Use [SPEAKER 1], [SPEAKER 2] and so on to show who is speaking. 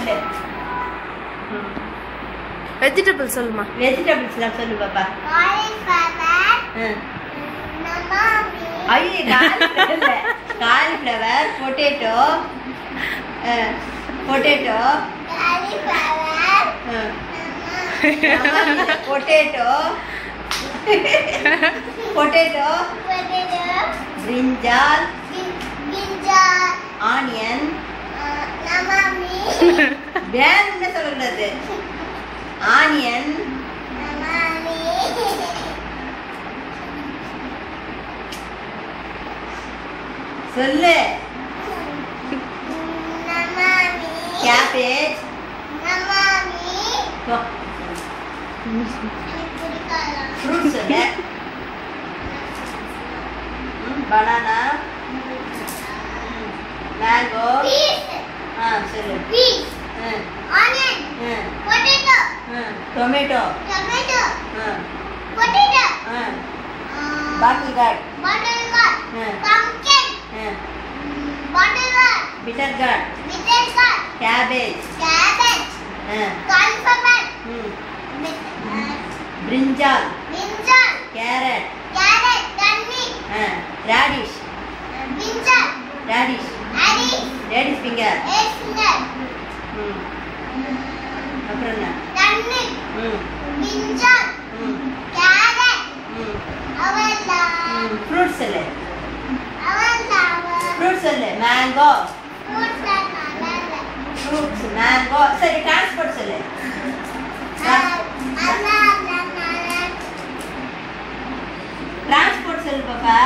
[SPEAKER 1] சொல்லு.
[SPEAKER 2] வெஜிடபிள் சொல்லுமா.
[SPEAKER 1] வெஜிடபிள்ஸ்லாம் சொல்லு பாப்பா. Cauliflower, potato, potato, potato, potato, brinjal, onion, வேறு என்ன சொல்லக்கூடாது. ஆனியன், சொல்லு. கேபேஜ், ஃப்ரூட்ஸ் சொல்லு. பனானா, மேங்கோ, சொல்லு. டொமேட்டோ, பாட்டில் card, bitter gourd, cabbage, brinjal, carrot, radish, radish finger, அப்புறம் என்ன? ஃப்ரூட்ஸ் சொல்லு. ஃப்ரூட்ஸ் சொல்லு. Mango, fruits, mango. சரி, டிரான்ஸ்போர்ட் சொல்லு. டிரான்ஸ்போர்ட் சொல்லு பாப்பா.